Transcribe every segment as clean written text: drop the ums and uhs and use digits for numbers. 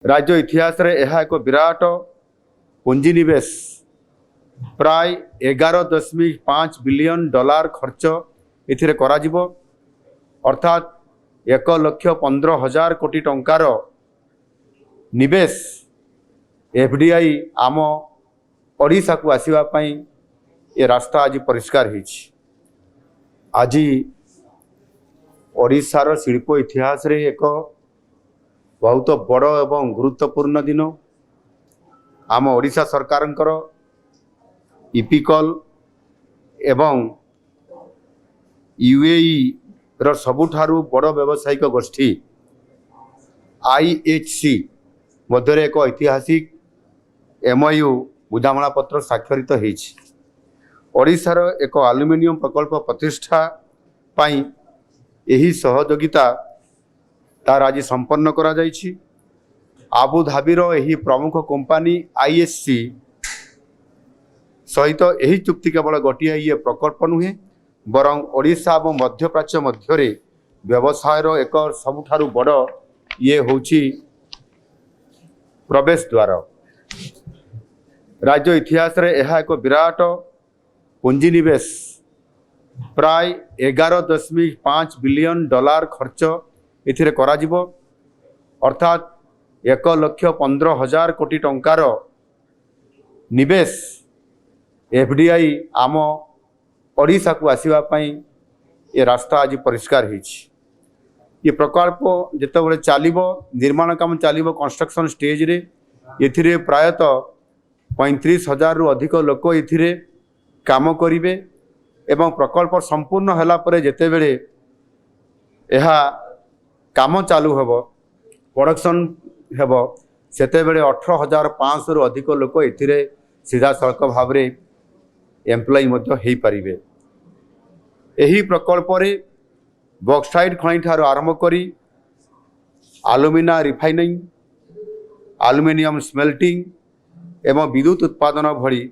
राज्य इतिहास रे यह एक विराट पुंजीनिवेश प्राय 11.5 बिलियन डॉलर खर्च इथिरे कराजिबो अर्थात 1,15,000 कोटी टंकार निवेश एफडीआई आम ओडिशा को आसीबा पई ये रास्ता आज परिष्कार होइछि। आज ओडिशार शिल्प इतिहास रे एक बहुत बड़ एवं गुरुत्वपूर्ण दिन आम ओडिशा सरकारंकर इपिकल एवं यूएई र सबुठारु बड़ व्यावसायिक गोष्ठी आईएचसी मध्य एक ऐतिहासिक एमओयू बुझामणा पत्र स्वाक्षरित होइछि। ओडिशार एक एल्युमिनियम प्रकल्प प्रतिष्ठा पाई एही सहयोगिता तार आज संपन्न करा जाइछि। आबुधाबीर एही प्रमुख कंपनी आईएचसी सहित एही चुक्ति केवल गोटिए ये प्रकल्प नुहे बरं ओडिशा और मध्यप्राच्य मध्य व्यवसायर एक सबुठारु बड़ ये होछि प्रवेश द्वार। राज्य इतिहास रे यह एक विराट पुंजीनिवेश प्राय 11.5 बिलियन डॉलर खर्च इथिरे कराजिबो अर्थात 1,15,000 कोटी टंकार निवेश एफडीआई आम ओडिशा को आसीबा पई ये रास्ता आज परिष्कार होइछि। ये प्रकल्प जेतेबेले चलिबो निर्माण काम चलिबो कंस्ट्रक्शन स्टेज रे एथिरे प्रायतः 35,000 रु अधिक लोक एथिरे काम करिवे एवं प्रकल्प संपूर्ण होला परे जेतेबेले एहा काम चालू हेबो प्रोडक्शन हेबो सेतेबेले 18,500 रु अधिक लोक एथिरे सीधा सड़क भाव रे एम्प्लॉय मध्य हेई परिबे। एही प्रकल्प रे बॉक्साइट खनि ठार आरंभ करी एल्युमिना रिफाइनिंग एल्युमिनियम स्मेल्टिंग एवं विद्युत उत्पादन भली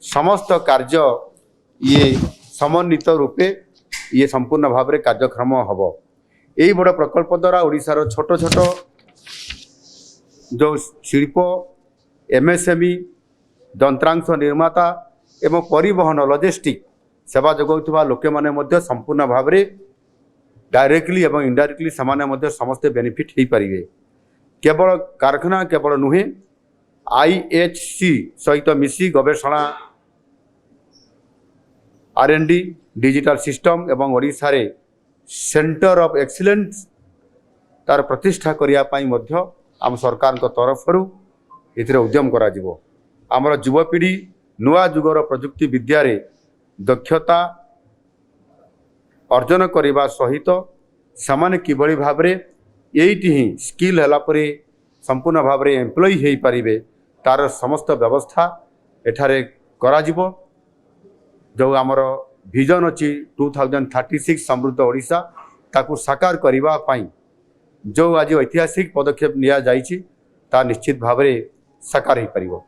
समस्त कार्य ये समन्वित रूपे ये संपूर्ण भाव में कार्यक्रम हम। यही बड़ प्रकल्प द्वारा ओडिशार छोट छोट जो शिल्प एमएसएमई यंत्रांश निर्माता एवं परिवहन लॉजिस्टिक सेवा जोगाउथुवा लोके माने मध्य संपूर्ण भाव में डायरेक्टली एवं इनडायरेक्टली समाने मध्य समस्ते बेनिफिट हो पारिबे। केवल कारखाना केवल नुहे आईएचसी सहित मिसी गवेषणा आर&डी डिजिटल सिस्टम एवं ओडिशा रे सेंटर ऑफ एक्सीलेंस तार प्रतिष्ठा करिया पाई मध्य आम सरकार तरफरु एथिरे उद्यम करा जिवो। आमर युवपीढ़ी नुआ जुगर प्रजुक्ति विद्या रे दक्षता अर्जन करने सहित सामान्य किभली भाव में यही ही स्किल है संपूर्ण भाव में एम्प्लॉय हो पारे तार समस्त व्यवस्था एठारे करा जिवो। जो आमर विजन अच्छी 2036 समृद्ध ओडिशा ताकू साकार करने पाई जो आज ऐतिहासिक पदक्षेप निया जाइछि ता निश्चित भाव में साकार हो पारिबो।